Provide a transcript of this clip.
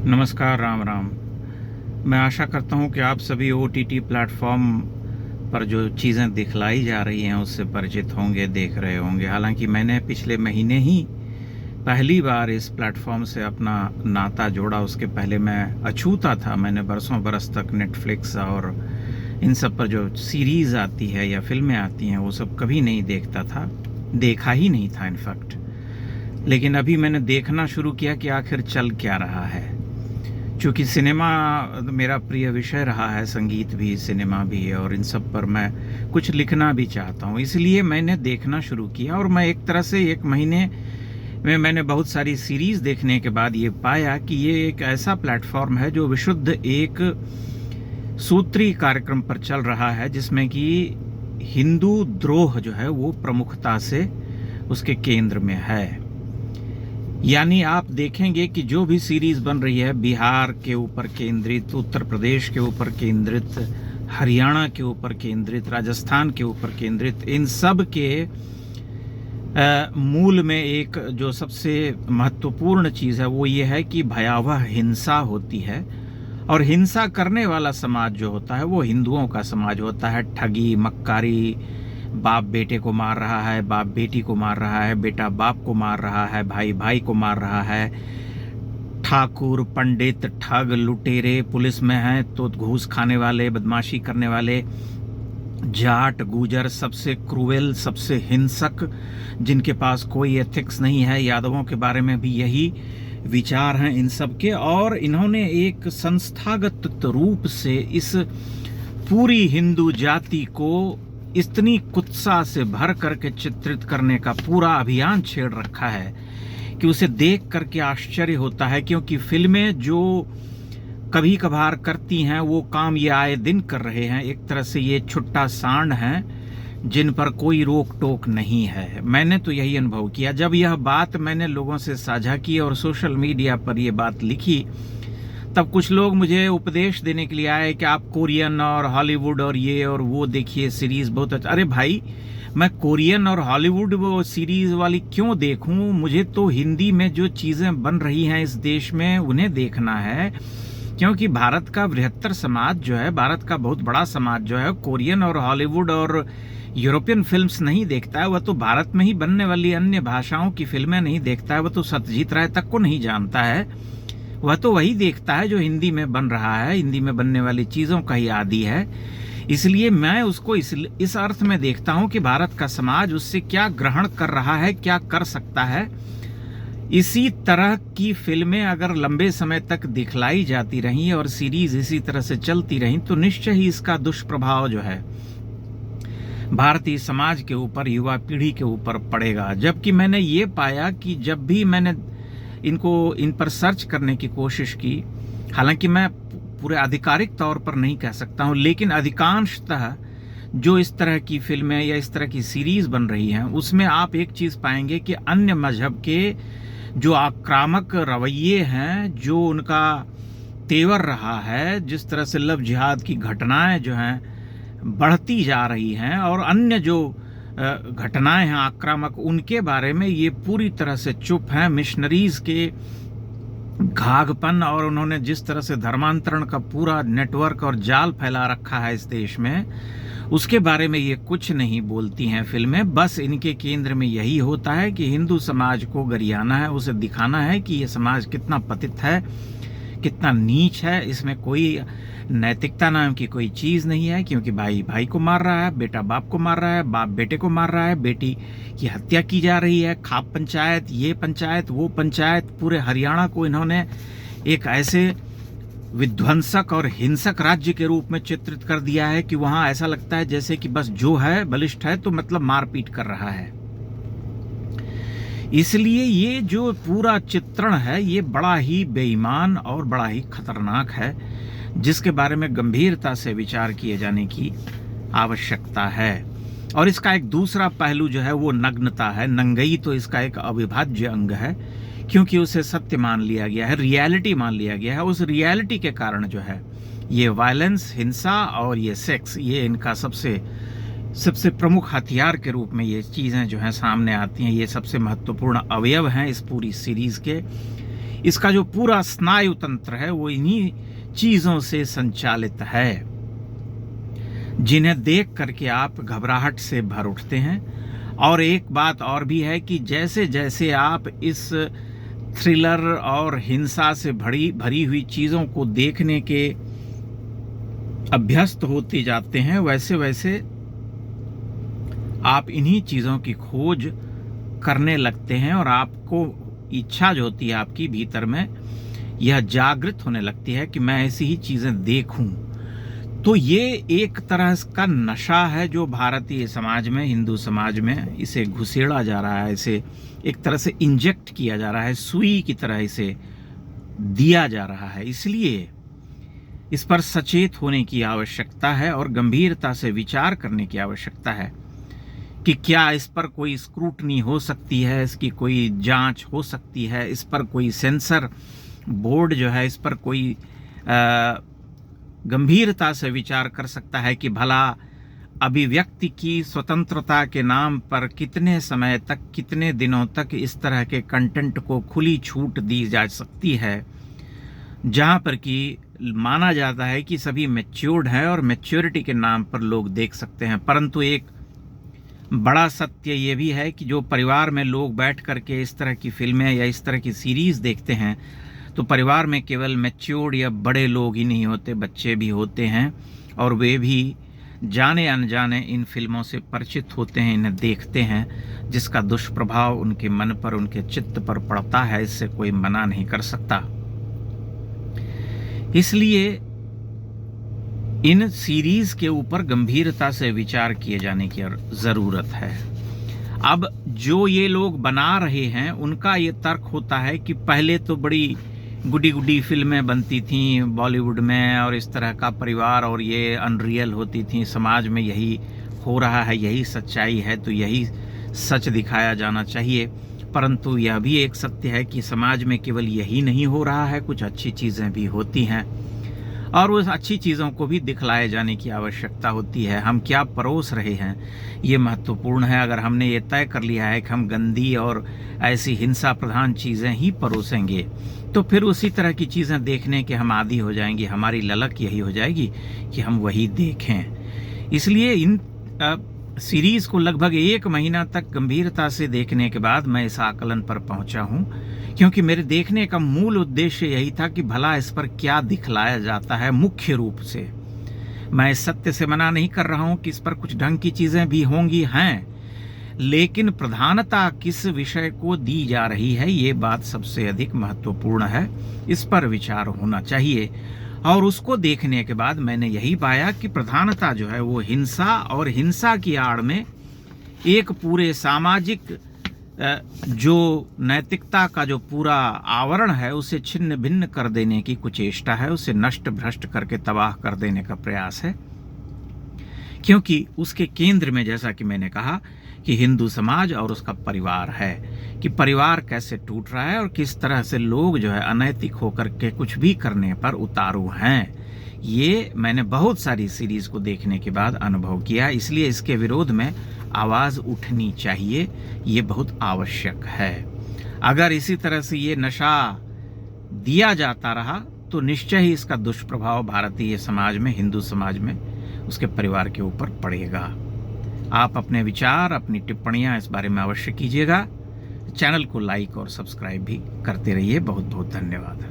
नमस्कार, राम राम। मैं आशा करता हूँ कि आप सभी ओटीटी प्लेटफॉर्म पर जो चीज़ें दिखलाई जा रही हैं उससे परिचित होंगे, देख रहे होंगे। हालांकि मैंने पिछले महीने ही पहली बार इस प्लेटफॉर्म से अपना नाता जोड़ा। उसके पहले मैं अछूता था। मैंने बरसों बरस तक नेटफ्लिक्स और इन सब पर जो सीरीज़ आती है या फिल्में आती हैं वो सब कभी नहीं देखता था, देखा ही नहीं था इनफैक्ट। लेकिन अभी मैंने देखना शुरू किया कि आखिर चल क्या रहा है। चूँकि सिनेमा मेरा प्रिय विषय रहा है, संगीत भी, सिनेमा भी, और इन सब पर मैं कुछ लिखना भी चाहता हूँ, इसलिए मैंने देखना शुरू किया। और मैं एक तरह से एक महीने में मैंने बहुत सारी सीरीज़ देखने के बाद ये पाया कि ये एक ऐसा प्लेटफॉर्म है जो विशुद्ध एक सूत्री कार्यक्रम पर चल रहा है, जिसमें कि हिंदू द्रोह जो है वो प्रमुखता से उसके केंद्र में है। यानी आप देखेंगे कि जो भी सीरीज़ बन रही है, बिहार के ऊपर केंद्रित, उत्तर प्रदेश के ऊपर केंद्रित, हरियाणा के ऊपर केंद्रित, राजस्थान के ऊपर केंद्रित, इन सब के मूल में एक जो सबसे महत्वपूर्ण चीज़ है वो ये है कि भयावह हिंसा होती है। और हिंसा करने वाला समाज जो होता है वो हिंदुओं का समाज होता है। ठगी, मक्कारी, बाप बेटे को मार रहा है, बाप बेटी को मार रहा है, बेटा बाप को मार रहा है, भाई भाई को मार रहा है। ठाकुर, पंडित, ठग, लुटेरे पुलिस में हैं तो घूस खाने वाले, बदमाशी करने वाले, जाट, गुजर, सबसे क्रूएल, सबसे हिंसक, जिनके पास कोई एथिक्स नहीं है। यादवों के बारे में भी यही विचार हैं इन सब के। और इन्होंने एक संस्थागत रूप से इस पूरी हिंदू जाति को इतनी कुत्सा से भर करके चित्रित करने का पूरा अभियान छेड़ रखा है कि उसे देख करके आश्चर्य होता है। क्योंकि फिल्में जो कभी कभार करती हैं वो काम ये आए दिन कर रहे हैं। एक तरह से ये छुट्टा सांड हैं जिन पर कोई रोक टोक नहीं है। मैंने तो यही अनुभव किया। जब यह बात मैंने लोगों से साझा की और सोशल मीडिया पर यह बात लिखी, तब कुछ लोग मुझे उपदेश देने के लिए आए कि आप कोरियन और हॉलीवुड और ये और वो देखिए, सीरीज़ बहुत अच्छा। अरे भाई, मैं कोरियन और हॉलीवुड वो सीरीज़ वाली क्यों देखूं? मुझे तो हिंदी में जो चीज़ें बन रही हैं इस देश में उन्हें देखना है। क्योंकि भारत का बृहत्तर समाज जो है, भारत का बहुत बड़ा समाज जो है, कोरियन और हॉलीवुड और यूरोपियन फिल्म्स नहीं देखता है। वह तो भारत में ही बनने वाली अन्य भाषाओं की फिल्में नहीं देखता है। वह तो सत्यजीत राय तक को नहीं जानता है। वह तो वही देखता है जो हिंदी में बन रहा है, हिंदी में बनने वाली चीज़ों का ही आदी है। इसलिए मैं उसको इस अर्थ में देखता हूँ कि भारत का समाज उससे क्या ग्रहण कर रहा है, क्या कर सकता है। इसी तरह की फिल्में अगर लंबे समय तक दिखलाई जाती रहीं और सीरीज इसी तरह से चलती रहीं तो निश्चय ही इसका दुष्प्रभाव जो है भारतीय समाज के ऊपर, युवा पीढ़ी के ऊपर पड़ेगा। जबकि मैंने ये पाया कि जब भी मैंने इन पर सर्च करने की कोशिश की, हालांकि मैं पूरे आधिकारिक तौर पर नहीं कह सकता हूं, लेकिन अधिकांशतः जो इस तरह की फिल्में या इस तरह की सीरीज बन रही हैं उसमें आप एक चीज़ पाएंगे कि अन्य मजहब के जो आक्रामक रवैये हैं, जो उनका तेवर रहा है, जिस तरह से लव जिहाद की घटनाएं जो हैं बढ़ती जा रही हैं और अन्य जो घटनाएं हैं आक्रामक, उनके बारे में ये पूरी तरह से चुप हैं। मिशनरीज के घाघपन और उन्होंने जिस तरह से धर्मांतरण का पूरा नेटवर्क और जाल फैला रखा है इस देश में, उसके बारे में ये कुछ नहीं बोलती हैं फिल्में। बस इनके केंद्र में यही होता है कि हिंदू समाज को गरियाना है, उसे दिखाना है कि ये समाज कितना पतित है, कितना नीच है। इसमें कोई नैतिकता नाम की कोई चीज़ नहीं है। क्योंकि भाई भाई को मार रहा है, बेटा बाप को मार रहा है, बाप बेटे को मार रहा है, बेटी की हत्या की जा रही है। खाप पंचायत, ये पंचायत, वो पंचायत, पूरे हरियाणा को इन्होंने एक ऐसे विध्वंसक और हिंसक राज्य के रूप में चित्रित कर दिया है कि वहाँ ऐसा लगता है जैसे कि बस जो है बलिष्ठ है तो मतलब मारपीट कर रहा है। इसलिए ये जो पूरा चित्रण है ये बड़ा ही बेईमान और बड़ा ही खतरनाक है, जिसके बारे में गंभीरता से विचार किए जाने की आवश्यकता है। और इसका एक दूसरा पहलू जो है वो नग्नता है। नंगई तो इसका एक अविभाज्य अंग है, क्योंकि उसे सत्य मान लिया गया है, रियलिटी मान लिया गया है। उस रियलिटी के कारण जो है ये वायलेंस, हिंसा और ये सेक्स, ये इनका सबसे प्रमुख हथियार के रूप में ये चीज़ें जो हैं सामने आती हैं। ये सबसे महत्वपूर्ण अवयव हैं इस पूरी सीरीज़ के। इसका जो पूरा स्नायु तंत्र है वो इन्हीं चीजों से संचालित है, जिन्हें देख करके आप घबराहट से भर उठते हैं। और एक बात और भी है कि जैसे जैसे आप इस थ्रिलर और हिंसा से भरी हुई चीजों को देखने के अभ्यस्त होते जाते हैं, वैसे वैसे आप इन्हीं चीजों की खोज करने लगते हैं और आपको इच्छा जो होती है आपकी भीतर में, यह जागृत होने लगती है कि मैं ऐसी ही चीजें देखूं। तो ये एक तरह का नशा है जो भारतीय समाज में, हिंदू समाज में इसे घुसेड़ा जा रहा है, इसे एक तरह से इंजेक्ट किया जा रहा है, सुई की तरह इसे दिया जा रहा है। इसलिए इस पर सचेत होने की आवश्यकता है और गंभीरता से विचार करने की आवश्यकता है कि क्या इस पर कोई स्क्रूटनी हो सकती है, इसकी कोई जांच हो सकती है, इस पर कोई सेंसर बोर्ड जो है इस पर कोई गंभीरता से विचार कर सकता है कि भला अभिव्यक्ति की स्वतंत्रता के नाम पर कितने समय तक, कितने दिनों तक इस तरह के कंटेंट को खुली छूट दी जा सकती है, जहां पर कि माना जाता है कि सभी मैच्योर्ड हैं और मैच्योरिटी के नाम पर लोग देख सकते हैं। परंतु एक बड़ा सत्य ये भी है कि जो परिवार में लोग बैठ करके इस तरह की फिल्में या इस तरह की सीरीज देखते हैं, तो परिवार में केवल मैच्योर्ड या बड़े लोग ही नहीं होते, बच्चे भी होते हैं और वे भी जाने अनजाने इन फिल्मों से परिचित होते हैं, इन्हें देखते हैं, जिसका दुष्प्रभाव उनके मन पर, उनके चित्त पर पड़ता है। इससे कोई मना नहीं कर सकता। इसलिए इन सीरीज के ऊपर गंभीरता से विचार किए जाने की जरूरत है। अब जो ये लोग बना रहे हैं उनका ये तर्क होता है कि पहले तो बड़ी गुडी गुडी फिल्में बनती थीं बॉलीवुड में और इस तरह का परिवार और ये अनरियल होती थी, समाज में यही हो रहा है, यही सच्चाई है, तो यही सच दिखाया जाना चाहिए। परंतु यह भी एक सत्य है कि समाज में केवल यही नहीं हो रहा है, कुछ अच्छी चीज़ें भी होती हैं और उस अच्छी चीज़ों को भी दिखलाए जाने की आवश्यकता होती है। हम क्या परोस रहे हैं ये महत्वपूर्ण है। अगर हमने ये तय कर लिया है कि हम गंदी और ऐसी हिंसा प्रधान चीज़ें ही परोसेंगे, तो फिर उसी तरह की चीज़ें देखने के हम आदी हो जाएंगे, हमारी ललक यही हो जाएगी कि हम वही देखें। इसलिए इन सीरीज को लगभग 1 महीना तक गंभीरता से देखने के बाद मैं इस आकलन पर पहुंचा हूं, क्योंकि मेरे देखने का मूल उद्देश्य यही था कि भला इस पर क्या दिखलाया जाता है। मुख्य रूप से मैं इस सत्य से मना नहीं कर रहा हूं कि इस पर कुछ ढंग की चीजें भी होंगी, हैं, लेकिन प्रधानता किस विषय को दी जा रही है ये बात सबसे अधिक महत्वपूर्ण है। इस पर विचार होना चाहिए। और उसको देखने के बाद मैंने यही पाया कि प्रधानता जो है वो हिंसा और हिंसा की आड़ में एक पूरे सामाजिक जो नैतिकता का जो पूरा आवरण है उसे छिन्न भिन्न कर देने की कुचेष्टा है, उसे नष्ट भ्रष्ट करके तबाह कर देने का प्रयास है। क्योंकि उसके केंद्र में, जैसा कि मैंने कहा, कि हिंदू समाज और उसका परिवार है, कि परिवार कैसे टूट रहा है और किस तरह से लोग जो है अनैतिक होकर के कुछ भी करने पर उतारू हैं। ये मैंने बहुत सारी सीरीज को देखने के बाद अनुभव किया। इसलिए इसके विरोध में आवाज उठनी चाहिए, ये बहुत आवश्यक है। अगर इसी तरह से ये नशा दिया जाता रहा तो निश्चय ही इसका दुष्प्रभाव भारतीय समाज में, हिंदू समाज में, उसके परिवार के ऊपर पड़ेगा। आप अपने विचार, अपनी टिप्पणियां इस बारे में अवश्य कीजिएगा। चैनल को लाइक और सब्सक्राइब भी करते रहिए। बहुत बहुत धन्यवाद।